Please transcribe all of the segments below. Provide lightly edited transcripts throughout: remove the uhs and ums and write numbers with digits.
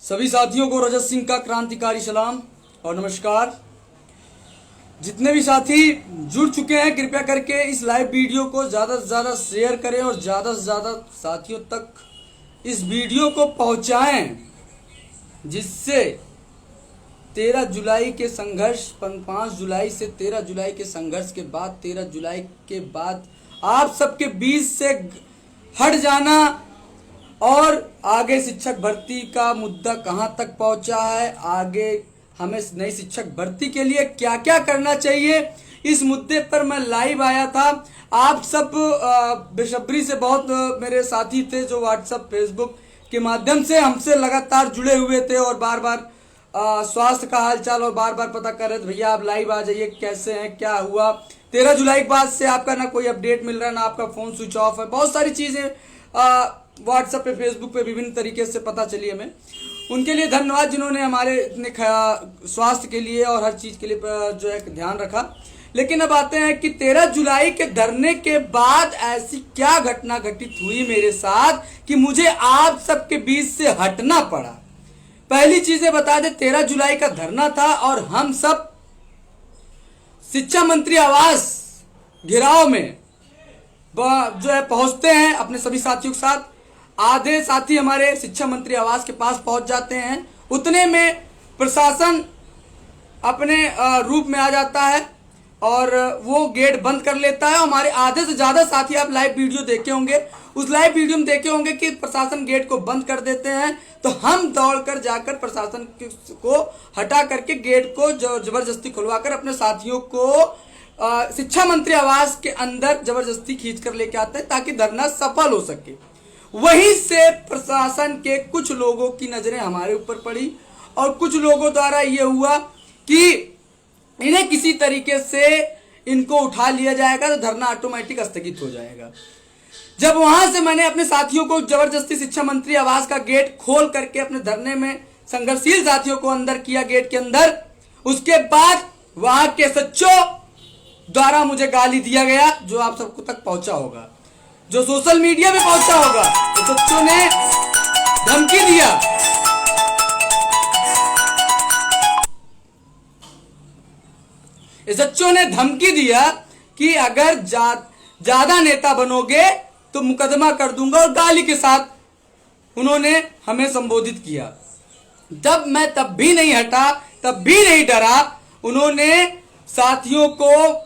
सभी साथियों को रजत सिंह का क्रांतिकारी सलाम और नमस्कार। जितने भी साथी जुड़ चुके हैं कृपया करके इस लाइव वीडियो को ज़्यादा से ज़्यादा शेयर करें और ज़्यादा से ज़्यादा साथियों तक इस वीडियो को पहुंचाएं, जिससे 13 जुलाई के संघर्ष 5 जुलाई से 13 जुलाई के संघर्ष के बाद 13 जुलाई के बाद आप सबके बीच से हट जाना और आगे शिक्षक भर्ती का मुद्दा कहां तक पहुंचा है, आगे हमें नई शिक्षक भर्ती के लिए क्या क्या करना चाहिए, इस मुद्दे पर मैं लाइव आया था। आप सब बेसब्री से बहुत मेरे साथी थे जो व्हाट्सएप फेसबुक के माध्यम से हमसे लगातार जुड़े हुए थे और बार बार स्वास्थ्य का हालचाल और बार बार पता कर रहे थे, भैया आप लाइव आ जाइए, कैसे हैं, क्या हुआ। 13 जुलाई के बाद से आपका ना कोई अपडेट मिल रहा है, ना आपका फोन स्विच ऑफ है। बहुत सारी चीजें व्हाट्सएप पे फेसबुक पे विभिन्न तरीके से पता चली हमें। उनके लिए धन्यवाद जिन्होंने हमारे इतने स्वास्थ्य के लिए और हर चीज के लिए जो है ध्यान रखा। लेकिन अब आते हैं कि 13 जुलाई के धरने के बाद ऐसी क्या घटना घटित हुई मेरे साथ कि मुझे आप सबके बीच से हटना पड़ा। पहली चीजें बता दे, 13 जुलाई का धरना था और हम सब शिक्षा मंत्री आवास घेराव में जो है पहुंचते हैं अपने सभी साथियों के साथ। आधे साथी हमारे शिक्षा मंत्री आवास के पास पहुंच जाते हैं, उतने में प्रशासन अपने रूप में आ जाता है और वो गेट बंद कर लेता है। हमारे आधे से ज्यादा साथी, आप लाइव वीडियो देखे होंगे, उस लाइव वीडियो में देखे होंगे कि प्रशासन गेट को बंद कर देते हैं, तो हम दौड़कर जाकर प्रशासन को हटा करके गेट को जबरदस्ती खुलवाकर अपने साथियों को शिक्षा मंत्री आवास के अंदर जबरदस्ती खींच कर लेके आते हैं ताकि धरना सफल हो सके। वहीं से प्रशासन के कुछ लोगों की नजरें हमारे ऊपर पड़ी और कुछ लोगों द्वारा यह हुआ कि इन्हें किसी तरीके से इनको उठा लिया जाएगा तो धरना ऑटोमेटिक स्थगित हो जाएगा। जब वहां से मैंने अपने साथियों को जबरदस्ती शिक्षा मंत्री आवास का गेट खोल करके अपने धरने में संघर्षशील साथियों को अंदर किया गेट के अंदर, उसके बाद वहां के सच्चों द्वारा मुझे गाली दिया गया, जो आप सबको तक पहुंचा होगा, जो सोशल मीडिया में पहुंचा होगा। तो सच्चों ने धमकी दिया, सच्चों ने धमकी दिया कि अगर ज्यादा नेता बनोगे तो मुकदमा कर दूंगा, और गाली के साथ उन्होंने हमें संबोधित किया। जब मैं तब भी नहीं हटा, तब भी नहीं डरा, उन्होंने साथियों को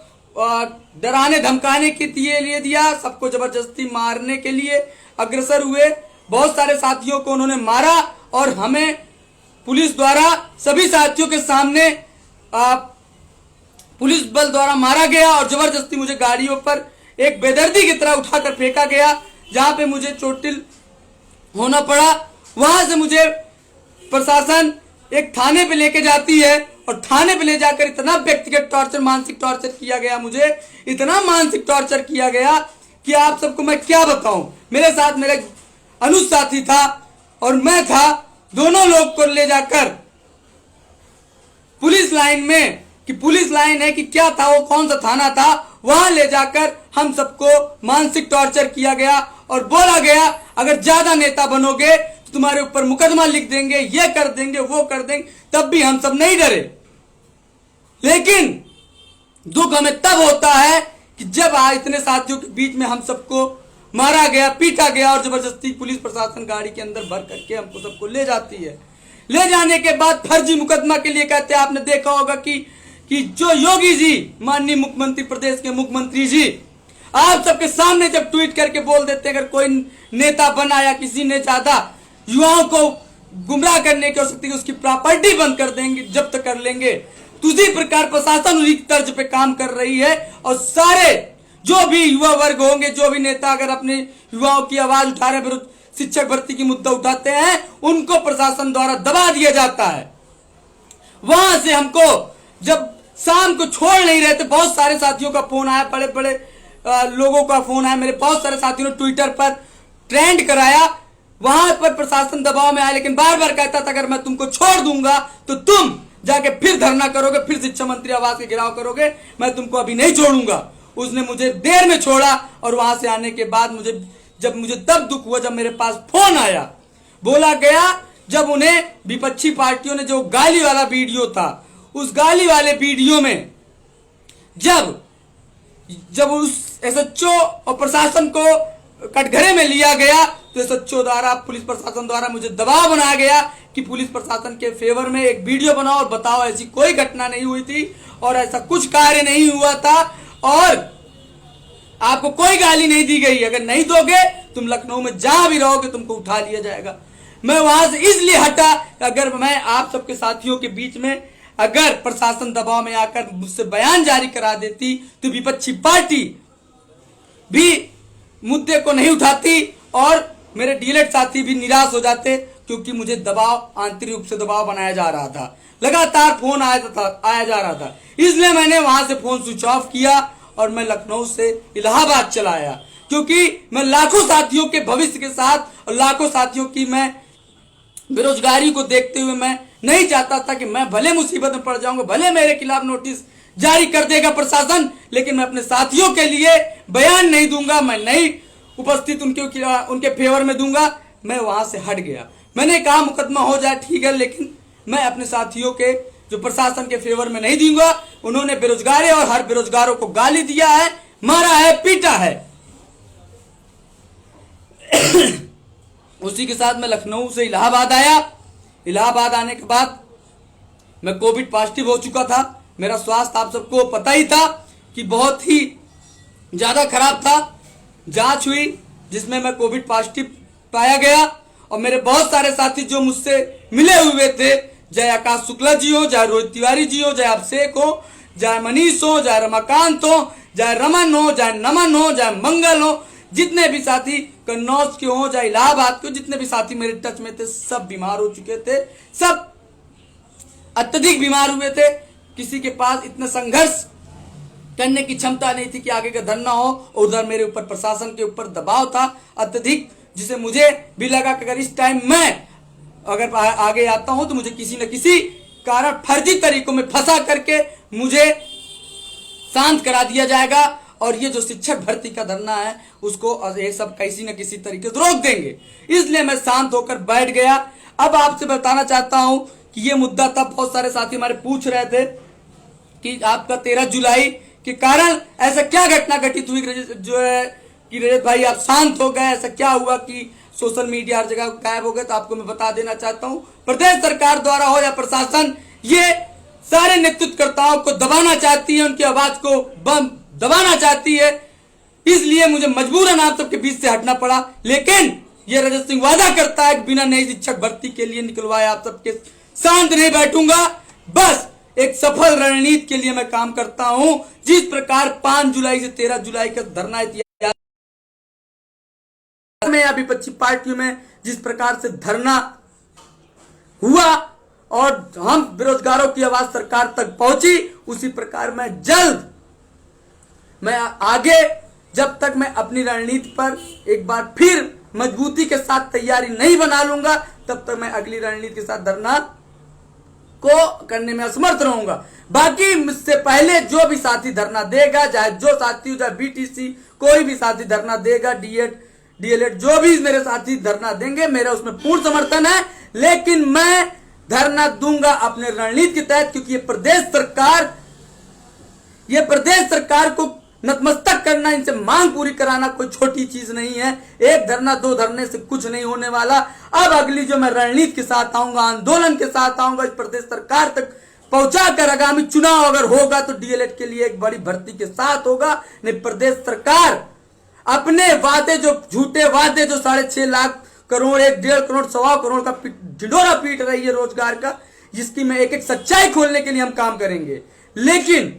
डराने धमकाने के लिए दिया, सबको जबरदस्ती मारने के लिए अग्रसर हुए। बहुत सारे साथियों को उन्होंने मारा और हमें पुलिस द्वारा सभी साथियों के सामने पुलिस बल द्वारा मारा गया और जबरदस्ती मुझे गाड़ियों पर एक बेदर्दी की तरह उठाकर फेंका गया, जहां पे मुझे चोटिल होना पड़ा। वहां से मुझे प्रशासन एक थाने पे लेके जाती है और थाने पे ले जाकर इतना व्यक्तिगत टॉर्चर, मानसिक टॉर्चर किया गया, मुझे इतना मानसिक टॉर्चर किया गया कि आप सबको मैं क्या बताऊं। मेरे साथ मेरा अनुज साथी था और मैं था, दोनों लोग को ले जाकर पुलिस लाइन में, कि पुलिस लाइन है कि क्या था, वो कौन सा थाना था, वहां ले जाकर हम सबको मानसिक टॉर्चर किया गया और बोला गया अगर ज्यादा नेता बनोगे तो तुम्हारे ऊपर मुकदमा लिख देंगे, ये कर देंगे, वो कर देंगे। तब भी हम सब नहीं डरे। लेकिन दुख हमें तब होता है कि जब इतने साथियों के बीच में हम सबको मारा गया, पीटा गया और जबरदस्ती पुलिस प्रशासन गाड़ी के अंदर भर करके हमको सबको ले जाती है। ले जाने के बाद फर्जी मुकदमा के लिए कहते हैं, आपने देखा होगा कि जो योगी जी, माननीय मुख्यमंत्री, प्रदेश के मुख्यमंत्री जी, आप सबके सामने जब ट्वीट करके बोल देते हैं अगर कोई नेता बना या किसी ने ज्यादा युवाओं को गुमराह करने की हो सकती है, उसकी प्रॉपर्टी बंद कर देंगे, जब्त कर लेंगे। तो उसी प्रकार प्रशासन उसी तर्ज पे काम कर रही है और सारे जो भी युवा वर्ग होंगे, जो भी नेता अगर अपने युवाओं की आवाज उठा रहे, विरुद्ध शिक्षक भर्ती की मुद्दा उठाते हैं, उनको प्रशासन द्वारा दबा दिया जाता है। वहां से हमको जब शाम को छोड़ नहीं रहे थे, बहुत सारे साथियों का फोन आया, बड़े बड़े लोगों का फोन आया, मेरे बहुत सारे साथियों ने ट्विटर पर ट्रेंड कराया। वहां पर प्रशासन दबाव में आया, लेकिन बार बार कहता था अगर मैं तुमको छोड़ दूंगा तो तुम जाके फिर धरना करोगे, फिर शिक्षा मंत्री आवास के घेराव करोगे, मैं तुमको अभी नहीं छोड़ूंगा। उसने मुझे देर में छोड़ा और वहां से आने के बाद मुझे तब दुख हुआ जब मेरे पास फोन आया, बोला गया जब उन्हें विपक्षी पार्टियों ने जो गाली वाला वीडियो था, उस गाली वाले वीडियो में जब उस एसएचओ और प्रशासन को कटघरे में लिया गया, तो एसएचओ द्वारा, पुलिस प्रशासन द्वारा मुझे दबाव बनाया गया कि पुलिस प्रशासन के फेवर में एक वीडियो बनाओ और बताओ ऐसी कोई घटना नहीं हुई थी और ऐसा कुछ कार्य नहीं हुआ था और आपको कोई गाली नहीं दी गई। अगर नहीं दोगे, तुम लखनऊ में जहां भी रहोगे तुमको उठा लिया जाएगा। मैं वहां से इसलिए हटा, अगर मैं आप सबके साथियों के बीच में अगर प्रशासन दबाव में आकर मुझसे बयान जारी करा देती तो विपक्षी पार्टी भी मुद्दे को नहीं उठाती और मेरे डीएलएड साथी भी निराश हो जाते, क्योंकि मुझे दबाव, आंतरिक रूप से दबाव बनाया जा रहा था। लगातार फोन आया जा रहा था, इसलिए मैंने वहां से फोन स्विच ऑफ किया और मैं लखनऊ से इलाहाबाद चला आया, क्योंकि मैं लाखों साथियों के भविष्य के साथ और लाखों साथियों की मैं बेरोजगारी को देखते हुए मैं नहीं चाहता था कि मैं भले मुसीबत में पड़ जाऊंगा, भले मेरे खिलाफ नोटिस जारी कर देगा प्रशासन, लेकिन मैं अपने साथियों के लिए बयान नहीं दूंगा, मैं नहीं उपस्थित उनके फेवर में दूंगा। मैं वहां से हट गया। मैंने कहा मुकदमा हो जाए ठीक है, लेकिन मैं अपने साथियों के जो प्रशासन के फेवर में नहीं दूंगा। उन्होंने बेरोजगारी और हर बेरोजगारों को गाली दिया है, मारा है, पीटा है। उसी के साथ मैं लखनऊ से इलाहाबाद आया। इलाहाबाद आने के बाद मैं कोविड पॉजिटिव हो चुका था। मेरा स्वास्थ्य आप सबको पता ही था कि बहुत ही ज्यादा खराब था। जांच हुई जिसमें मैं कोविड पॉजिटिव पाया गया और मेरे बहुत सारे साथी जो मुझसे मिले हुए थे, चाहे आकाश शुक्ला जी हो, चाहे रोहित तिवारी जी हो, चाहे अभिषेक हो, चाहे मनीष हो, चाहे रमाकांत हो, चाहे रमन हो, चाहे नमन हो, चाहे मंगल हो, जितने भी साथी कन्नौज के हो, चाहे इलाहाबाद के, जितने भी साथी मेरे टच में थे, सब बीमार हो चुके थे, सब अत्यधिक बीमार हुए थे। किसी के पास इतना संघर्ष करने की क्षमता नहीं थी कि आगे का धरना हो, और उधर मेरे ऊपर प्रशासन के ऊपर दबाव था अत्यधिक, जिसे मुझे भी लगा कि अगर इस टाइम मैं अगर आगे आता हूं तो मुझे किसी न किसी कारण फर्जी तरीकों में फंसा करके मुझे शांत करा दिया जाएगा और ये जो शिक्षक भर्ती का धरना है उसको ये सब किसी न किसी तरीके से रोक देंगे। इसलिए मैं शांत होकर बैठ गया। अब आपसे बताना चाहता हूं कि ये मुद्दा था, बहुत सारे साथी हमारे पूछ रहे थे कि आपका 13 जुलाई के कारण ऐसा क्या घटना घटित हुई जो है कि रजत भाई आप शांत हो गए, ऐसा क्या हुआ कि सोशल मीडिया हर जगह गायब हो गए। तो आपको मैं बता देना चाहता हूं, प्रदेश सरकार द्वारा हो या प्रशासन, ये सारे नेतृत्वकर्ताओं को दबाना चाहती है, उनकी आवाज को दबाना चाहती है, इसलिए मुझे मजबूरन आप सबके बीच से हटना पड़ा। लेकिन ये रजत सिंह वादा करता है कि बिना नई शिक्षक भर्ती के लिए निकलवाए आप सबके शांत नहीं बैठूंगा। बस एक सफल रणनीति के लिए मैं काम करता हूं। जिस प्रकार 5 जुलाई से 13 जुलाई का धरना इतिहास में या विपक्षी पार्टियों में जिस प्रकार से धरना हुआ और हम बेरोजगारों की आवाज सरकार तक पहुंची, उसी प्रकार मैं आगे जब तक मैं अपनी रणनीति पर एक बार फिर मजबूती के साथ तैयारी नहीं बना लूंगा, तब तक मैं अगली रणनीति के साथ धरना को करने में असमर्थ रहूंगा। बाकी मुझसे पहले जो भी साथी धरना देगा, चाहे जो साथी हो, चाहे बीटीसी, कोई भी साथी धरना देगा, डीएलएड जो भी मेरे साथी धरना देंगे, मेरा उसमें पूर्ण समर्थन है। लेकिन मैं धरना दूंगा अपने रणनीति के तहत, क्योंकि ये प्रदेश सरकार को नतमस्तक करना, इनसे मांग पूरी कराना कोई छोटी चीज नहीं है। एक धरना, 2 धरने से कुछ नहीं होने वाला। अब अगली जो मैं रणनीति के साथ आऊंगा, आंदोलन के साथ आऊंगा, इस प्रदेश सरकार तक पहुंचाकर आगामी चुनाव अगर होगा तो डीएलएड के लिए एक बड़ी भर्ती के साथ होगा। नहीं, प्रदेश सरकार अपने वादे, जो झूठे वादे, जो 6.5 लाख करोड़, 1.5 करोड़, 1.25 करोड़ का ढिंढोरा पीट रही है रोजगार का, जिसकी मैं एक एक सच्चाई खोलने के लिए हम काम करेंगे। लेकिन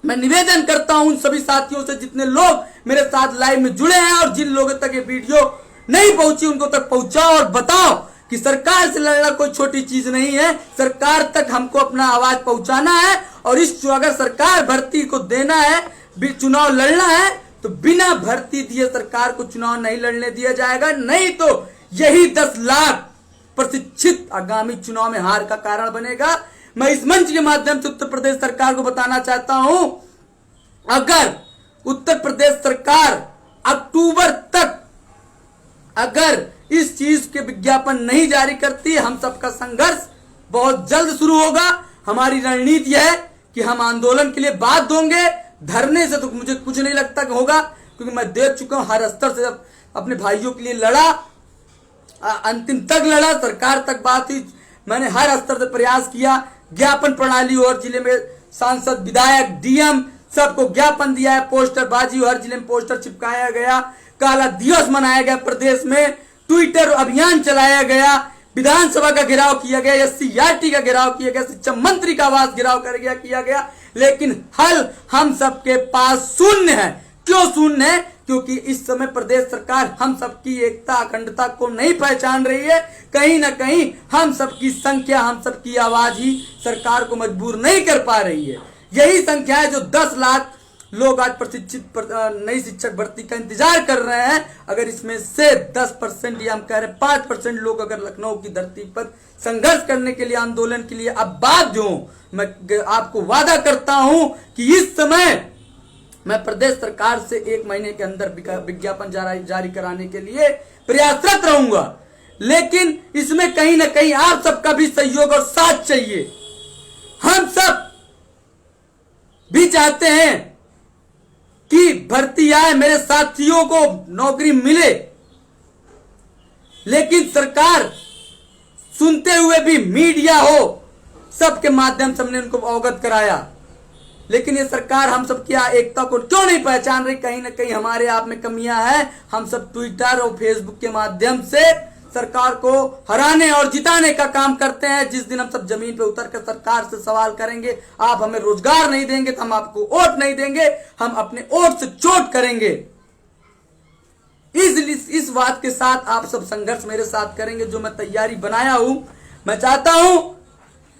मैं निवेदन करता हूं उन सभी साथियों से जितने लोग मेरे साथ लाइव में जुड़े हैं और जिन लोगों तक ये वीडियो नहीं पहुंची, उनको तक पहुंचाओ और बताओ कि सरकार से लड़ना कोई छोटी चीज नहीं है। सरकार तक हमको अपना आवाज पहुंचाना है और इस अगर सरकार भर्ती को देना है, चुनाव लड़ना है, तो बिना भर्ती दिए सरकार को चुनाव नहीं लड़ने दिया जाएगा। नहीं तो यही 10 लाख प्रशिक्षित आगामी चुनाव में हार का कारण बनेगा। मैं इस मंच के माध्यम से उत्तर प्रदेश सरकार को बताना चाहता हूं, अगर उत्तर प्रदेश सरकार अक्टूबर तक अगर इस चीज के विज्ञापन नहीं जारी करती। हम सबका संघर्ष बहुत जल्द शुरू होगा। हमारी रणनीति है कि हम आंदोलन के लिए बात दोगे, धरने से तो मुझे कुछ नहीं लगता कि होगा, क्योंकि मैं देख चुका हूं हर स्तर से अपने भाइयों के लिए लड़ा, अंतिम तक लड़ा, सरकार तक बात हुई। मैंने हर स्तर से प्रयास किया, ज्ञापन प्रणाली और जिले में सांसद, विधायक, डीएम सबको ज्ञापन दिया है, पोस्टरबाजी, हर जिले में पोस्टर चिपकाया गया, काला दिवस मनाया गया प्रदेश में, ट्विटर अभियान चलाया गया, विधानसभा का घेराव किया गया, SCRT का घेराव किया गया, शिक्षा मंत्री का आवास घेराव किया गया, लेकिन हल हम सबके पास शून्य है। क्यों शून्य है? क्योंकि इस समय प्रदेश सरकार हम सबकी एकता, अखंडता को नहीं पहचान रही है। कहीं ना कहीं हम सबकी संख्या, हम सबकी आवाज ही सरकार को मजबूर नहीं कर पा रही है। यही संख्या है जो 10 लाख लोग आज प्रशिक्षित नई शिक्षक भर्ती का इंतजार कर रहे हैं। अगर इसमें से 10% या हम कह रहे 5% लोग अगर लखनऊ की धरती पर संघर्ष करने के लिए, आंदोलन के लिए अब बाध्य हो, मैं आपको वादा करता हूं कि इस समय मैं प्रदेश सरकार से 1 महीने के अंदर विज्ञापन जारी कराने के लिए प्रयासरत रहूंगा। लेकिन इसमें कहीं ना कहीं आप सबका भी सहयोग और साथ चाहिए। हम सब भी चाहते हैं कि भर्ती आए, मेरे साथियों को नौकरी मिले, लेकिन सरकार सुनते हुए भी मीडिया हो सबके माध्यम से हमने उनको अवगत कराया, लेकिन ये सरकार हम सब की एकता को क्यों नहीं पहचान रही? कहीं ना कहीं हमारे आप में कमियां हैं। हम सब ट्विटर और फेसबुक के माध्यम से सरकार को हराने और जिताने का काम करते हैं। जिस दिन हम सब जमीन पे उतर कर सरकार से सवाल करेंगे, आप हमें रोजगार नहीं देंगे तो हम आपको वोट नहीं देंगे, हम अपने वोट से चोट करेंगे। इस बात के साथ आप सब संघर्ष मेरे साथ करेंगे। जो मैं तैयारी बनाया हूं, मैं चाहता हूं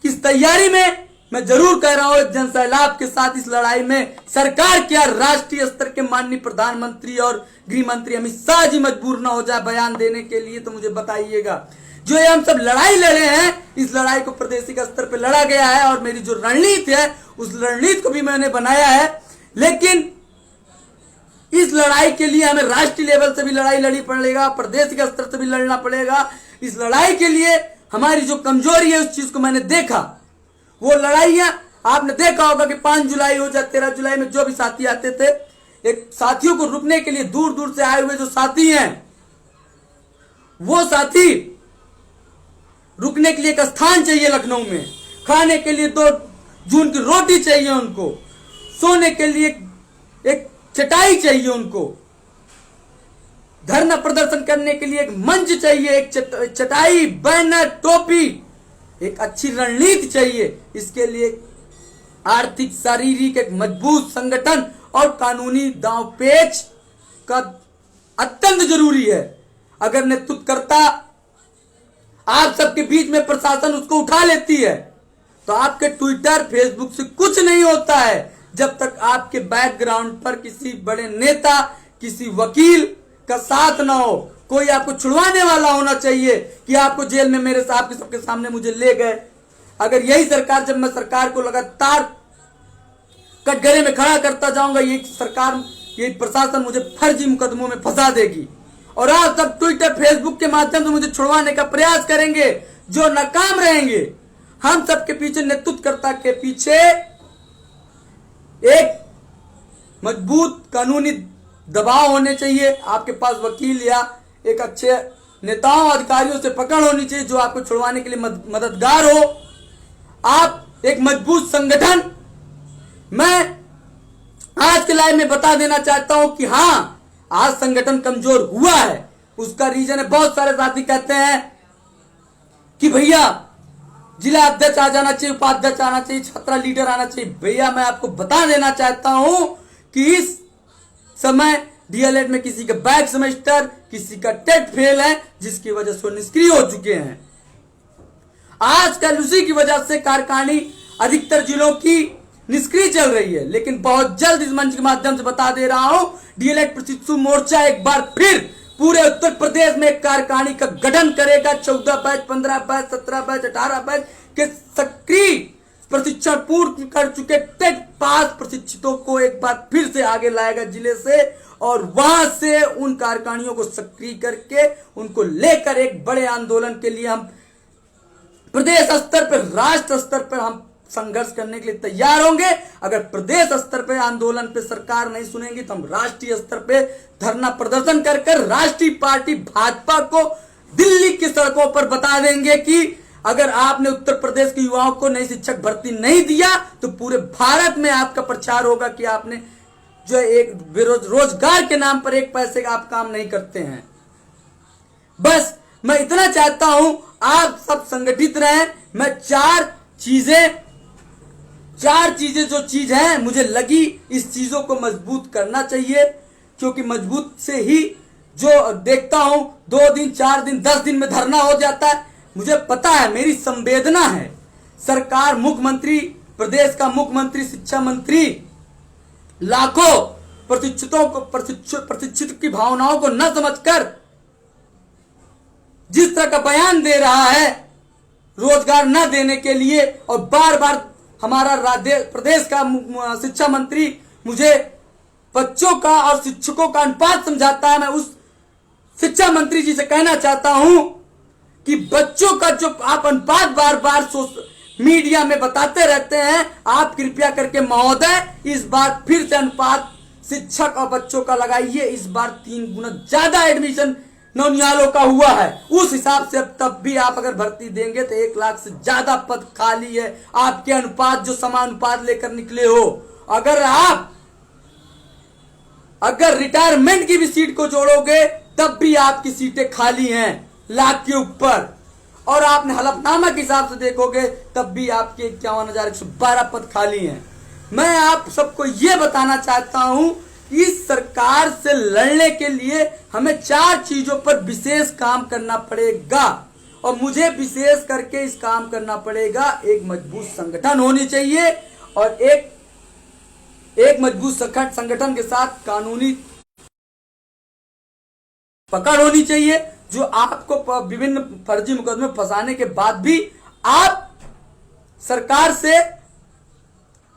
कि इस तैयारी में मैं जरूर कह रहा हूं, एक जन सैलाब के साथ इस लड़ाई में सरकार क्या, राष्ट्रीय स्तर के माननीय प्रधानमंत्री और गृह मंत्री अमित शाह जी मजबूर ना हो जाए बयान देने के लिए, तो मुझे बताइएगा। जो ये हम सब लड़ाई लड़े हैं, इस लड़ाई को प्रादेशिक स्तर पे लड़ा गया है और मेरी जो रणनीति है उस रणनीति को भी मैंने बनाया है। लेकिन इस लड़ाई के लिए हमें राष्ट्रीय लेवल से भी लड़ाई लड़ी पड़ेगा, प्रादेशिक स्तर से भी लड़ना पड़ेगा। इस लड़ाई के लिए हमारी जो कमजोरी है उस चीज को मैंने देखा। वो लड़ाइयां आपने देखा होगा कि 5 जुलाई हो जाए, 13 जुलाई में जो भी साथी आते थे, एक साथियों को रुकने के लिए दूर दूर से आए हुए जो साथी हैं, वो साथी रुकने के लिए एक स्थान चाहिए लखनऊ में, खाने के लिए 2 जून की रोटी चाहिए उनको, सोने के लिए एक चटाई चाहिए उनको, धरना प्रदर्शन करने के लिए एक मंच चाहिए, एक चटाई, बैनर, टोपी, एक अच्छी रणनीति चाहिए। इसके लिए आर्थिक, शारीरिक एक मजबूत संगठन और कानूनी दांवपेच का अत्यंत जरूरी है। अगर नेतृत्वकर्ता आप सबके बीच में प्रशासन उसको उठा लेती है तो आपके ट्विटर, फेसबुक से कुछ नहीं होता है, जब तक आपके बैकग्राउंड पर किसी बड़े नेता, किसी वकील का साथ ना हो। कोई आपको छुड़वाने वाला होना चाहिए कि आपको जेल में मेरे साहब के सबके सामने मुझे ले गए। अगर यही सरकार, जब मैं सरकार को लगातार कटघरे में खड़ा करता जाऊंगा, ये सरकार, ये प्रशासन मुझे फर्जी मुकदमों में फंसा देगी और आप सब ट्विटर, फेसबुक के माध्यम से मुझे छुड़वाने का प्रयास करेंगे, जो नाकाम रहेंगे। हम सबके पीछे, नेतृत्वकर्ता के पीछे एक मजबूत कानूनी दबाव होने चाहिए। आपके पास वकील या एक अच्छे नेताओं, अधिकारियों से पकड़ होनी चाहिए जो आपको छुड़वाने के लिए मददगार हो। आप एक मजबूत संगठन। मैं आज के लाइव में बता देना चाहता हूं कि हाँ, आज संगठन कमजोर हुआ है। उसका रीजन है, बहुत सारे साथी कहते हैं कि भैया जिला अध्यक्ष आ जाना चाहिए, उपाध्यक्ष आना चाहिए, छात्रा लीडर आना चाहिए। भैया मैं आपको बता देना चाहता हूं कि इस समय डीएलएड में किसी का बैक सेमेस्टर, किसी का टेट फेल है, जिसकी वजह से वो निष्क्रिय हो चुके हैं। आजकल उसी की वजह से कारखानी अधिकतर जिलों की निष्क्रिय चल रही है। लेकिन बहुत जल्द इस मंच के माध्यम से बता दे रहा हूं, डीएलएड प्रशिक्षु मोर्चा एक बार फिर पूरे उत्तर प्रदेश में एक कारखानी का गठन करेगा। 14 बैच, 15 बैच, 17 बैच, 18 बैच के सक्रिय प्रशिक्षण पूर्ण कर चुके टेट पास प्रशिक्षितों को एक बार फिर से आगे लाएगा जिले से, और वहां से उन कार्यकारिणियों को सक्रिय करके उनको लेकर एक बड़े आंदोलन के लिए हम प्रदेश स्तर पर, राष्ट्र स्तर पर हम संघर्ष करने के लिए तैयार होंगे। अगर प्रदेश स्तर पे आंदोलन पे सरकार नहीं सुनेगी तो हम राष्ट्रीय स्तर पे धरना प्रदर्शन कर राष्ट्रीय पार्टी भाजपा को दिल्ली की सड़कों पर बता देंगे कि अगर आपने उत्तर प्रदेश के युवाओं को नई शिक्षक भर्ती नहीं दिया तो पूरे भारत में आपका प्रचार होगा कि आपने जो एक रोजगार के नाम पर एक पैसे का आप काम नहीं करते हैं। बस मैं इतना चाहता हूं, आप सब संगठित रहें। मैं चार चीजें जो चीज है मुझे लगी, इस चीजों को मजबूत करना चाहिए, क्योंकि मजबूत से ही जो देखता हूं 2 दिन 4 दिन 10 दिन में धरना हो जाता है। मुझे पता है, मेरी संवेदना है। सरकार, मुख्यमंत्री, प्रदेश का मुख्यमंत्री, शिक्षा मंत्री लाखों प्रशिक्षित की भावनाओं को न समझकर जिस तरह का बयान दे रहा है रोजगार न देने के लिए, और बार बार हमारा प्रदेश का शिक्षा मंत्री मुझे बच्चों का और शिक्षकों का अनुपात समझाता है। मैं उस शिक्षा मंत्री जी से कहना चाहता हूं कि बच्चों का जो आप अनुपात बार बार मीडिया में बताते रहते हैं, आप कृपया करके महोदय इस बार फिर से अनुपात शिक्षक और बच्चों का लगाइए। इस बार 3 गुना ज्यादा एडमिशन नौनियालों का हुआ है, उस हिसाब से अब तब भी आप अगर भर्ती देंगे तो 1 लाख से ज्यादा पद खाली है। आपके अनुपात जो समानुपात लेकर निकले हो, अगर रिटायरमेंट की भी सीट को जोड़ोगे तब भी आपकी सीटें खाली हैं लाख के ऊपर, और आपने हलफनामा के हिसाब से देखोगे तब भी आपके 51,112 पद खाली हैं। मैं आप सबको यह बताना चाहता हूं, इस सरकार से लड़ने के लिए हमें 4 चीजों पर विशेष काम करना पड़ेगा, और मुझे विशेष करके इस काम करना पड़ेगा। एक मजबूत संगठन होनी चाहिए, और एक मजबूत संगठन के साथ कानूनी पकड़ होनी चाहिए, जो आपको विभिन्न फर्जी मुकदमे फंसाने के बाद भी आप सरकार से,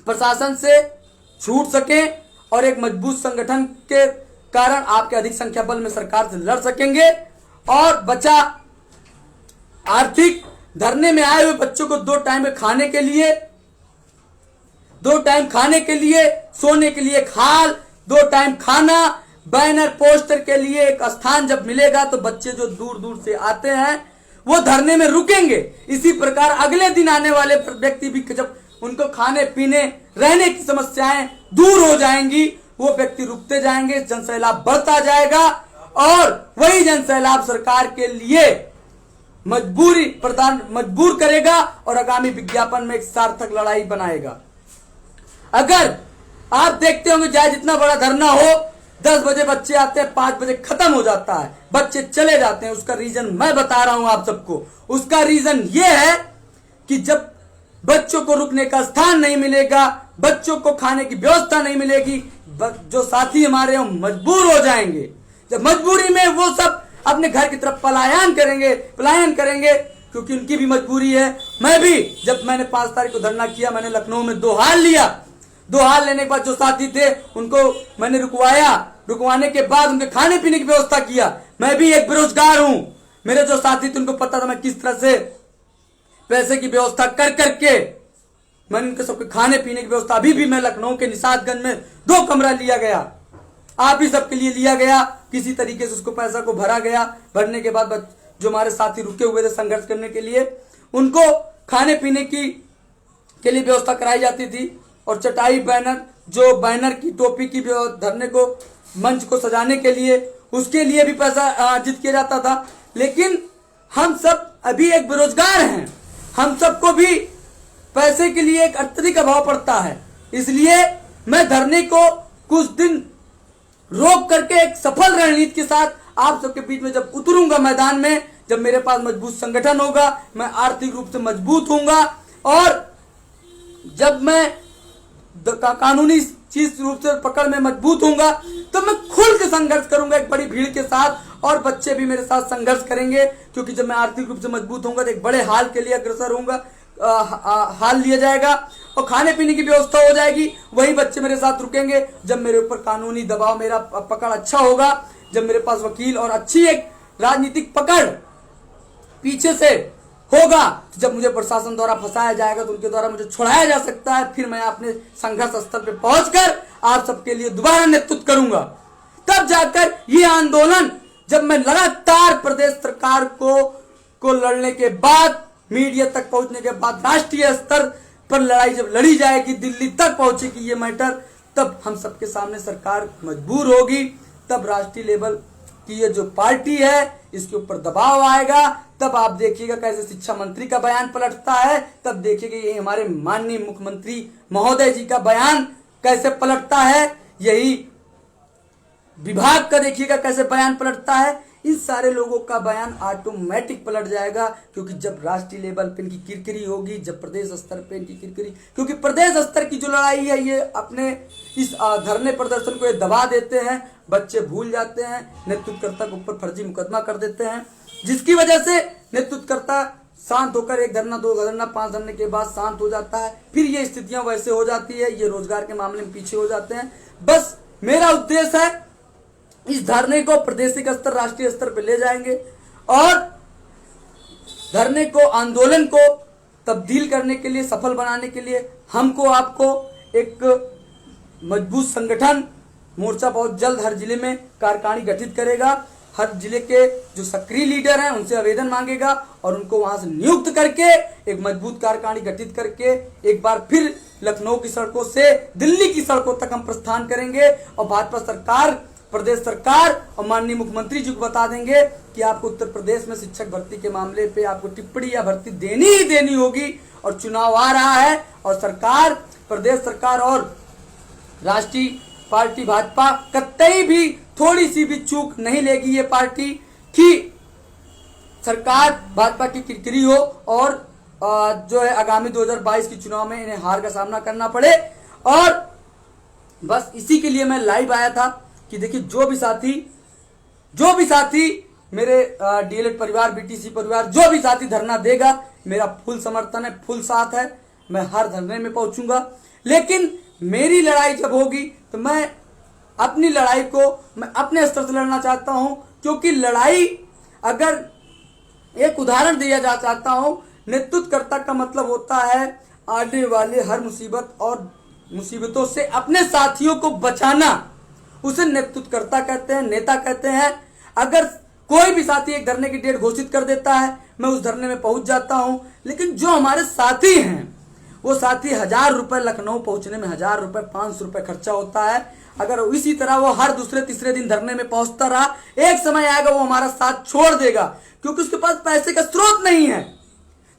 प्रशासन से छूट सके, और एक मजबूत संगठन के कारण आपके अधिक संख्या बल में सरकार से लड़ सकेंगे। और बचा आर्थिक, धरने में आए हुए बच्चों को 2 टाइम खाने के लिए, 2 टाइम खाने के लिए, सोने के लिए खाल, 2 टाइम खाना, बैनर पोस्टर के लिए एक स्थान जब मिलेगा तो बच्चे जो दूर दूर से आते हैं वो धरने में रुकेंगे। इसी प्रकार अगले दिन आने वाले व्यक्ति भी जब उनको खाने पीने रहने की समस्याएं दूर हो जाएंगी, वो व्यक्ति रुकते जाएंगे, जनसैलाब बढ़ता जाएगा, और वही जनसैलाब सरकार के लिए मजबूर करेगा और आगामी विज्ञापन में एक सार्थक लड़ाई बनाएगा। अगर आप देखते होंगे चाहे जितना बड़ा धरना हो, 10 बजे बच्चे आते हैं, 5 बजे खत्म हो जाता है, बच्चे चले जाते हैं। उसका रीजन मैं बता रहा हूं आप सबको। उसका रीजन यह है कि जब बच्चों को रुकने का स्थान नहीं मिलेगा, बच्चों को खाने की व्यवस्था नहीं मिलेगी, जो साथी हमारे हैं मजबूर हो जाएंगे। जब मजबूरी में वो सब अपने घर की तरफ पलायन करेंगे, क्योंकि उनकी भी मजबूरी है। मैं भी, जब मैंने 5 तारीख को धरना किया, मैंने लखनऊ में 2 हाल लिया। 2 हाल लेने के बाद जो साथी थे उनको मैंने रुकवाने के बाद उनके खाने पीने की व्यवस्था किया। मैं भी एक बेरोजगार हूं, मेरे जो साथी थे उनको पता था मैं किस तरह से पैसे की व्यवस्था करके मैंने उनके सबके खाने पीने की व्यवस्था। अभी भी मैं लखनऊ के निशातगंज में 2 कमरा लिया गया, आप ही सबके लिए लिया गया, किसी तरीके से उसको पैसा को भरा गया। भरने के बाद जो हमारे साथी रुके हुए थे संघर्ष करने के लिए, उनको खाने पीने के लिए व्यवस्था कराई जाती थी, और चटाई, जो बैनर की टोपी की धरने को, मंच को सजाने के लिए, उसके लिए भी पैसा अर्जित किया जाता था। लेकिन हम सब अभी एक बेरोजगार हैं, हम सबको भी पैसे के लिए एक अत्यधिक अभाव पड़ता है। इसलिए मैं धरने को कुछ दिन रोक करके एक सफल रणनीति के साथ आप सबके बीच में जब उतरूंगा मैदान में, जब मेरे पास मजबूत संगठन होगा, मैं आर्थिक रूप से मजबूत होऊंगा, और जब मैं कानूनी चीज रूप से पकड़ में मजबूत होऊंगा, तो मैं खुल के संघर्ष करूंगा एक बड़ी भीड़ के साथ, और बच्चे भी मेरे साथ संघर्ष करेंगे। क्योंकि जब मैं आर्थिक रूप से मजबूत होऊंगा तो एक बड़े हाल के लिए अग्रसर होऊंगा, हाल लिया जाएगा और खाने पीने की व्यवस्था हो जाएगी। वही बच्चे मेरे साथ रुकेंगे जब मेरे ऊपर कानूनी दबाव, मेरा पकड़ अच्छा होगा, जब मेरे पास वकील और अच्छी एक राजनीतिक पकड़ पीछे से होगा, जब मुझे प्रशासन द्वारा फंसाया जाएगा तो उनके द्वारा मुझे छुड़ाया जा सकता है। फिर मैं अपने संघर्ष स्थल पे पहुंचकर आप सबके लिए दोबारा नेतृत्व करूंगा। तब जाकर ये आंदोलन, जब मैं लगातार प्रदेश सरकार को लड़ने के बाद, मीडिया तक पहुंचने के बाद, राष्ट्रीय स्तर पर लड़ाई जब लड़ी जाएगी, दिल्ली तक पहुंचेगी ये मैटर, तब हम सबके सामने सरकार मजबूर होगी। तब राष्ट्रीय लेवल की ये जो पार्टी है इसके ऊपर दबाव आएगा। तब आप देखिएगा कैसे शिक्षा मंत्री का बयान पलटता है, तब देखिएगा ये हमारे माननीय मुख्यमंत्री महोदय जी का बयान कैसे पलटता है, यही विभाग का देखिएगा कैसे बयान पलटता है। इन सारे लोगों का बयान ऑटोमेटिक पलट जाएगा, क्योंकि जब राष्ट्रीय लेवल पे इनकी किरकिरी होगी, जब प्रदेश स्तर पे इनकी किरकिरी, क्योंकि प्रदेश स्तर की जो लड़ाई है ये अपने इस धरने प्रदर्शन को ये दबा देते हैं, बच्चे भूल जाते हैं, नेतृत्वकर्ता के ऊपर फर्जी मुकदमा कर देते हैं, जिसकी वजह से नेतृत्वकर्ता शांत होकर एक धरना, दो धरना, 5 धरने के बाद शांत हो जाता है। फिर ये स्थितियां वैसे हो जाती है, ये रोजगार के मामले में पीछे हो जाते हैं। बस मेरा उद्देश्य है इस धरने को प्रादेशिक स्तर, राष्ट्रीय स्तर पर ले जाएंगे और धरने को, आंदोलन को तब्दील करने के लिए, सफल बनाने के लिए हमको, आपको एक मजबूत संगठन मोर्चा बहुत जल्द हर जिले में कार्यकारिणी गठित करेगा। हर जिले के जो सक्रिय लीडर हैं उनसे आवेदन मांगेगा और उनको वहां से नियुक्त करके एक मजबूत कार्यकारिणी गठित करके एक बार फिर लखनऊ की सड़कों से दिल्ली की सड़कों तक हम प्रस्थान करेंगे और भाजपा सरकार, प्रदेश सरकार और माननीय मुख्यमंत्री जी को बता देंगे कि आपको उत्तर प्रदेश में शिक्षक भर्ती के मामले पे आपको टिप्पणी या भर्ती देनी ही देनी होगी। और चुनाव आ रहा है और सरकार, प्रदेश सरकार और राष्ट्रीय पार्टी भाजपा कतई भी थोड़ी सी भी चूक नहीं लेगी ये पार्टी कि सरकार भाजपा की किरकिरी हो और जो है आगामी 2022 के चुनाव में इन्हें हार का सामना करना पड़े। और बस इसी के लिए मैं लाइव आया था कि देखिए जो भी साथी मेरे डीएलएड परिवार, बीटीसी परिवार, जो भी साथी धरना देगा, मेरा फुल समर्थन है, फुल साथ है, मैं हर धरने में पहुंचूंगा। लेकिन मेरी लड़ाई जब होगी तो मैं अपनी लड़ाई को मैं अपने स्तर से लड़ना चाहता हूं, क्योंकि लड़ाई, अगर एक उदाहरण दिया जा चाहता हूं, नेतृत्वकर्ता का मतलब होता है आने वाले हर मुसीबत और मुसीबतों से अपने साथियों को बचाना, उसे नेतृत्वकर्ता कहते हैं, नेता कहते हैं। अगर कोई भी साथी एक धरने की डेट घोषित कर देता है, मैं उस धरने में पहुंच जाता हूं। लेकिन जो हमारे साथी हैं, वो साथी 1000 रुपए लखनऊ पहुंचने में 1000 रुपए, 500 रुपए खर्चा होता है। अगर इसी तरह वो हर दूसरे तीसरे दिन धरने में पहुंचता रहा, एक समय आएगा वो हमारा साथ छोड़ देगा, क्योंकि उसके पास पैसे का स्रोत नहीं है।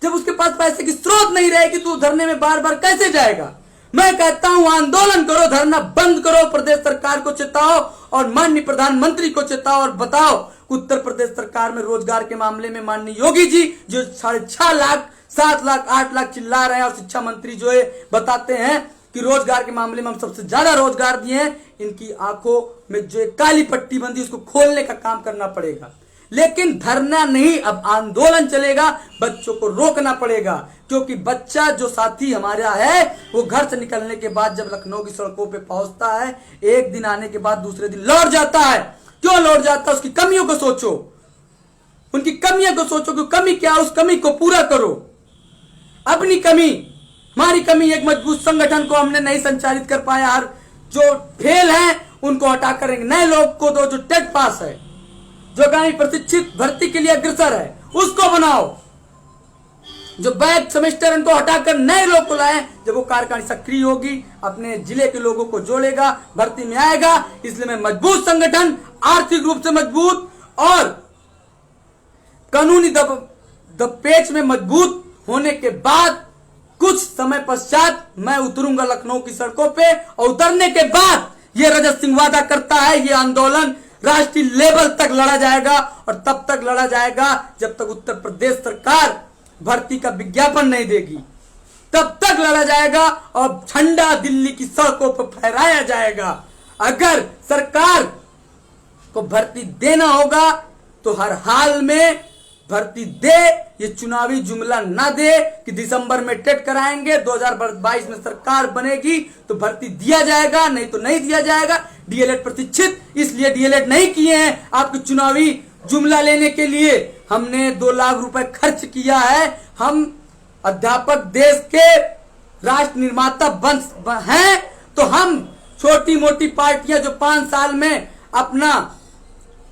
जब उसके पास पैसे की स्रोत नहीं रहेगी तो धरने में बार बार कैसे जाएगा। मैं कहता हूं आंदोलन करो, धरना बंद करो, प्रदेश सरकार को चेताओ और माननीय प्रधानमंत्री को चेताओ और बताओ कि उत्तर प्रदेश सरकार में रोजगार के मामले में माननीय योगी जी जो 6.5 लाख, 7 लाख, 8 लाख चिल्ला रहे हैं और शिक्षा मंत्री जो है बताते हैं कि रोजगार के मामले में हम सबसे ज्यादा रोजगार दिए हैं, इनकी आंखों में जो काली पट्टी बंदी उसको खोलने का काम करना पड़ेगा। लेकिन धरना नहीं, अब आंदोलन चलेगा, बच्चों को रोकना पड़ेगा, क्योंकि बच्चा जो साथी हमारा है वो घर से निकलने के बाद जब लखनऊ की सड़कों पे पहुंचता है, एक दिन आने के बाद दूसरे दिन लौट जाता है। क्यों लौट जाता है? उसकी कमियों को सोचो, उनकी कमियों को सोचो कि कमी क्या, उस कमी को पूरा करो। अपनी कमी, हमारी कमी एक मजबूत संगठन को हमने नहीं संचालित कर पाया, हर जो फेल है उनको हटा करेंगे, नए लोग को दो, जो टेट पास है, जो आगामी प्रशिक्षित भर्ती के लिए अग्रसर है उसको बनाओ, जो बैक सेमेस्टर उनको हटाकर नए लोग को लाए। जब वो कार्यकारिणी सक्रिय होगी, अपने जिले के लोगों को जोड़ेगा, भर्ती में आएगा। इसलिए मैं मजबूत संगठन, आर्थिक रूप से मजबूत और कानूनी दबपेच में मजबूत होने के बाद कुछ समय पश्चात मैं उतरूंगा लखनऊ की सड़कों पे, और उतरने के बाद ये रजत सिंह वादा करता है ये आंदोलन राष्ट्रीय लेवल तक लड़ा जाएगा, और तब तक लड़ा जाएगा जब तक उत्तर प्रदेश सरकार भर्ती का विज्ञापन नहीं देगी, तब तक लड़ा जाएगा और झंडा दिल्ली की सड़कों पर फहराया जाएगा। अगर सरकार को भर्ती देना होगा तो हर हाल में भर्ती दे, ये चुनावी जुमला ना दे कि दिसंबर में टेट कराएंगे, 2022 में सरकार बनेगी तो भर्ती दिया जाएगा, नहीं तो नहीं दिया जाएगा। डीएलएड प्रतीक्षित इसलिए डीएलएड नहीं किए हैं आपके चुनावी जुमला लेने के लिए। हमने 2 लाख रुपए खर्च किया है। हम अध्यापक देश के राष्ट्र निर्माता हैं, तो हम छोटी मोटी पार्टियां जो 5 साल में अपना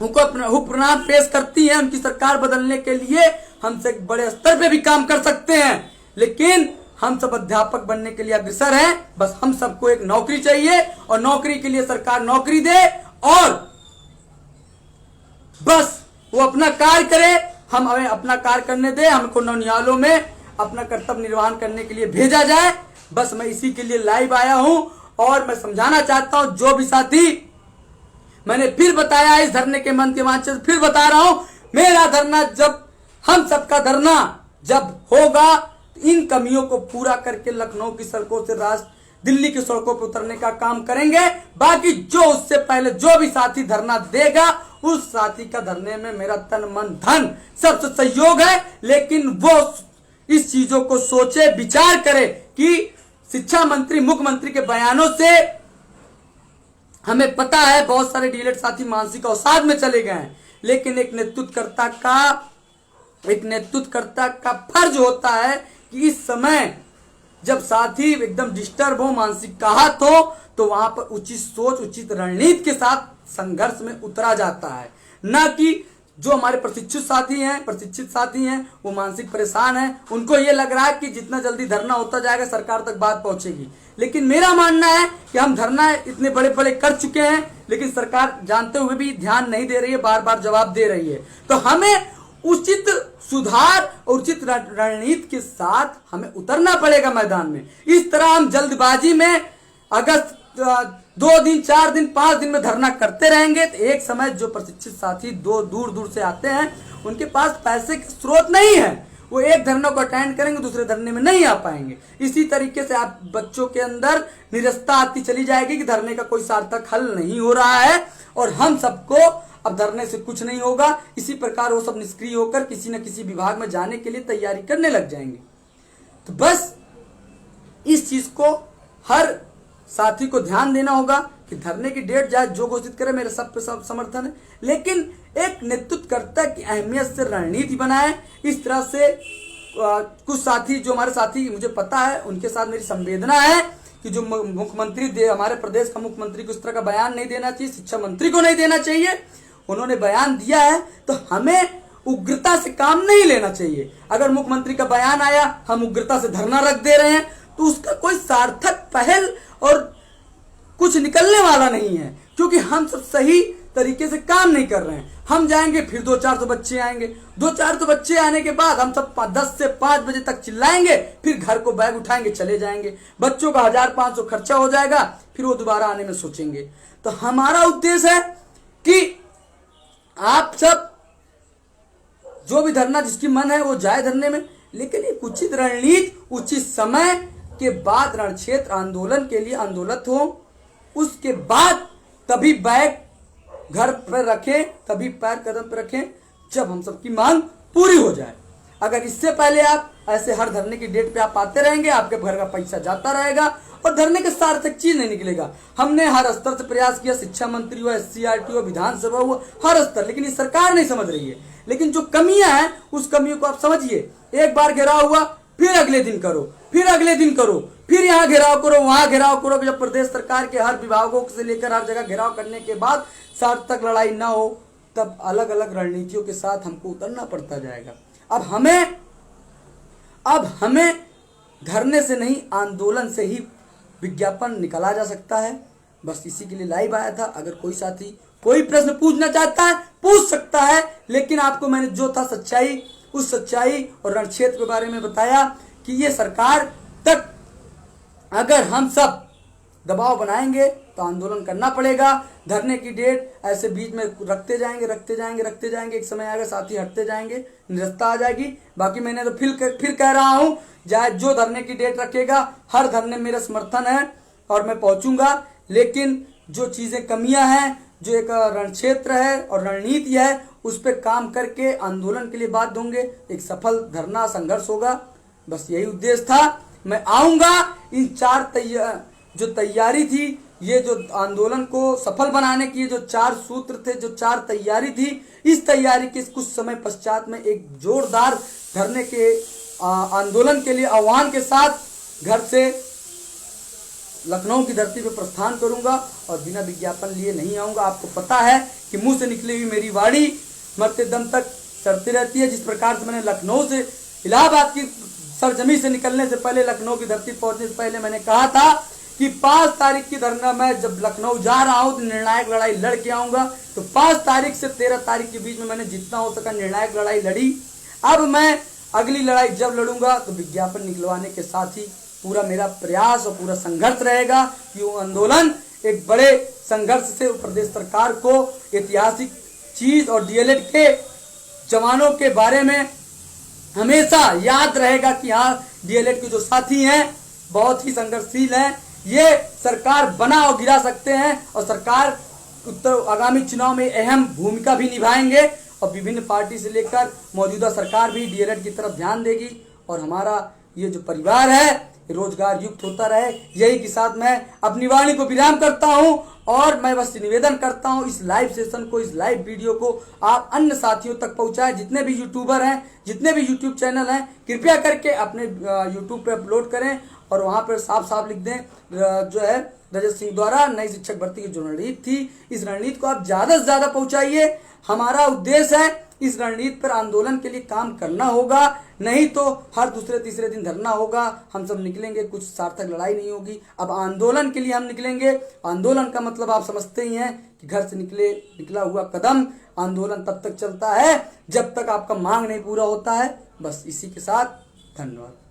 हुक्मनामा पेश करती हैं, उनकी सरकार बदलने के लिए हमसे बड़े स्तर पे भी काम कर सकते हैं। लेकिन हम सब अध्यापक बनने के लिए अग्रसर हैं। बस हम सबको एक नौकरी चाहिए और नौकरी के लिए सरकार नौकरी दे और बस वो अपना कार्य करे, हम हमें अपना कार्य करने दे, हमको नौनियालों में अपना कर्तव्य निर्वहन करने के लिए भेजा जाए। बस मैं इसी के लिए लाइव आया हूं और मैं समझाना चाहता हूं जो भी साथी, मैंने फिर बताया इस धरने के मन के मांचे फिर बता रहा हूं, मेरा धरना जब हम सबका धरना जब होगा, इन कमियों को पूरा करके लखनऊ की सड़कों से दिल्ली की सड़कों पर उतरने का काम करेंगे। बाकी जो उससे पहले जो भी साथी धरना देगा, उस साथी का धरने में मेरा तन मन धन सबसे सहयोग है। लेकिन वो इस चीजों को सोचे, विचार करे कि शिक्षा मंत्री मुख्यमंत्री के बयानों से हमें पता है बहुत सारे डीएलएड साथी मानसिक अवसाद में चले गए हैं। लेकिन एक नेतृत्वकर्ता का फर्ज होता है कि इस समय जब साथी एकदम डिस्टर्ब हो, मानसिक आहत हो, तो वहां पर उचित सोच, उचित रणनीति के साथ संघर्ष में उतरा जाता है। न कि जो हमारे प्रशिक्षित साथी हैं वो मानसिक परेशान हैं, उनको ये लग रहा है कि जितना जल्दी धरना होता जाएगा सरकार तक बात पहुंचेगी। लेकिन मेरा मानना है कि हम धरना इतने बड़े बड़े कर चुके हैं, लेकिन सरकार जानते हुए भी ध्यान नहीं दे रही है, बार बार जवाब दे रही है। तो हमें उचित सुधार और उचित रणनीति के साथ हमें उतरना पड़ेगा मैदान में। इस तरह हम जल्दबाजी में अगस्त 2 दिन 4 दिन 5 दिन में धरना करते रहेंगे तो एक समय जो प्रशिक्षित साथी दूर दूर से आते हैं, उनके पास पैसे के स्रोत नहीं है, वो एक धरना को अटेंड करेंगे, दूसरे धरने में नहीं आ पाएंगे। इसी तरीके से आप बच्चों के अंदर निरस्ता आती चली जाएगी कि धरने का कोई सार्थक हल नहीं हो रहा है और हम सबको अब धरने से कुछ नहीं होगा। इसी प्रकार वो सब निष्क्रिय होकर किसी न किसी विभाग में जाने के लिए तैयारी करने लग जाएंगे। तो बस इस चीज को हर साथी को ध्यान देना होगा कि धरने की डेट जाए जो घोषित करे, मेरे सब पे सब समर्थन है। लेकिन एक नेतृत्वकर्ता की अहमियत से रणनीति बनाए। इस तरह से कुछ साथी जो हमारे साथी मुझे पता है, उनके साथ मेरी संवेदना है कि जो मुख्यमंत्री हमारे प्रदेश का मुख्यमंत्री को इस तरह का बयान नहीं देना चाहिए, शिक्षा मंत्री को नहीं देना चाहिए। उन्होंने बयान दिया है तो हमें उग्रता से काम नहीं लेना चाहिए। अगर मुख्यमंत्री का बयान आया, हम उग्रता से धरना रख दे रहे हैं, तो उसका कोई सार्थक पहल और कुछ निकलने वाला नहीं है, क्योंकि हम सब सही तरीके से काम नहीं कर रहे हैं। हम जाएंगे फिर 200-400 बच्चे आएंगे, 200-400 बच्चे आने के बाद हम सब 10 से 5 बजे तक चिल्लाएंगे, फिर घर को बैग उठाएंगे चले जाएंगे, बच्चों का 1500 खर्चा हो जाएगा, फिर वो दोबारा आने में सोचेंगे। तो हमारा उद्देश्य है कि आप सब जो भी धरना जिसकी मन है वो जाए धरने में, लेकिन एक उचित रणनीति, उचित समय के बाद रण क्षेत्र आंदोलन के लिए आंदोलित हो, उसके बाद तभी बैग घर पर रखें, तभी पैर कदम पर रखें जब हम सबकी मांग पूरी हो जाए। अगर इससे पहले आप ऐसे हर धरने की डेट पे आप आते रहेंगे, आपके घर का पैसा जाता रहेगा और धरने के सार्थक चीज नहीं निकलेगा। हमने हर स्तर से प्रयास किया, शिक्षा मंत्री हुआ, SCRT हुआ, विधानसभा हुआ, हर स्तर, लेकिन ये सरकार नहीं समझ रही है। लेकिन जो कमियां हैं उस कमियों को आप समझिए। एक बार घेराव हुआ, फिर अगले दिन करो, फिर अगले दिन करो, फिर यहाँ घेराव करो, वहां घेराव करो। जब प्रदेश सरकार के हर विभागों से लेकर हर जगह घेराव करने के बाद सार्थक लड़ाई ना हो, तब अलग अलग रणनीतियों के साथ हमको उतरना पड़ता जाएगा। अब हमें धरने से नहीं, आंदोलन से ही विज्ञापन निकाला जा सकता है। बस इसी के लिए लाइव आया था। अगर कोई साथी कोई प्रश्न पूछना चाहता है पूछ सकता है, लेकिन आपको मैंने जो था सच्चाई, उस सच्चाई और रण क्षेत्र के बारे में बताया कि ये सरकार तक अगर हम सब दबाव बनाएंगे तो आंदोलन करना पड़ेगा। धरने की डेट ऐसे बीच में रखते जाएंगे, एक समय आएगा साथी हटते जाएंगे, निरस्ता आ जाएगी। बाकी मैंने तो फिर कह रहा हूं, चाहे जो धरने की डेट रखेगा, हर धरने मेरा समर्थन है और मैं पहुंचूंगा। लेकिन जो चीजें कमियां हैं, जो एक रण क्षेत्र है और रणनीति है, उस पर काम करके आंदोलन के लिए बाध्य होंगे, एक सफल धरना संघर्ष होगा। बस यही उद्देश्य था। मैं आऊंगा, इन जो तैयारी थी, ये जो आंदोलन को सफल बनाने की जो 4 सूत्र थे, जो 4 तैयारी थी, इस तैयारी के कुछ समय पश्चात में एक जोरदार धरने के आंदोलन के लिए आह्वान के साथ घर से लखनऊ की धरती पर प्रस्थान करूंगा और बिना विज्ञापन लिए नहीं आऊंगा। आपको पता है कि मुंह से निकली हुई मेरी वाणी मरते दम तक चढ़ती रहती है। जिस प्रकार से मैंने लखनऊ से, इलाहाबाद की सरजमी से निकलने से पहले, लखनऊ की धरती पहुंचने से पहले मैंने कहा था कि 5 तारीख की धरना, मैं जब लखनऊ जा रहा हूं तो निर्णायक लड़ाई लड़ के आऊंगा। तो 5 तारीख से 13 तारीख के बीच में मैंने जितना हो सका निर्णायक लड़ाई लड़ी। अब मैं अगली लड़ाई जब लड़ूंगा तो विज्ञापन निकलवाने के साथ ही पूरा मेरा प्रयास और पूरा संघर्ष रहेगा कि वो आंदोलन एक बड़े संघर्ष से प्रदेश सरकार को ऐतिहासिक चीज और डीएलएड के जवानों के बारे में हमेशा याद रहेगा कि हाँ, डीएलएड के जो साथी हैं बहुत ही संघर्षशील हैं, ये सरकार बना और गिरा सकते हैं और सरकार आगामी चुनाव में अहम भूमिका भी निभाएंगे और विभिन्न पार्टी से लेकर मौजूदा सरकार भी डीएलएड की तरफ ध्यान देगी और हमारा ये जो परिवार है रोजगार युक्त होता रहे। यही के साथ मैं अपनी वाणी को विराम करता हूं और मैं बस निवेदन करता हूं, इस लाइव सेशन को, इस लाइव वीडियो को आप अन्य साथियों तक पहुंचाएं। जितने भी यूट्यूबर हैं, जितने भी यूट्यूब चैनल हैं, कृपया करके अपने यूट्यूब पे अपलोड करें और वहां पर साफ साफ लिख दें जो है रजत सिंह द्वारा नई शिक्षक भर्ती की जो रणनीति थी, इस रणनीति को आप ज्यादा से ज्यादा पहुंचाइए। हमारा उद्देश्य है इस रणनीति पर आंदोलन के लिए काम करना होगा, नहीं तो हर दूसरे तीसरे दिन धरना होगा, हम सब निकलेंगे, कुछ सार्थक लड़ाई नहीं होगी। अब आंदोलन के लिए हम निकलेंगे। आंदोलन का मतलब आप समझते ही हैं कि घर से निकला हुआ कदम। आंदोलन तब तक चलता है जब तक आपका मांग नहीं पूरा होता है। बस इसी के साथ धन्यवाद।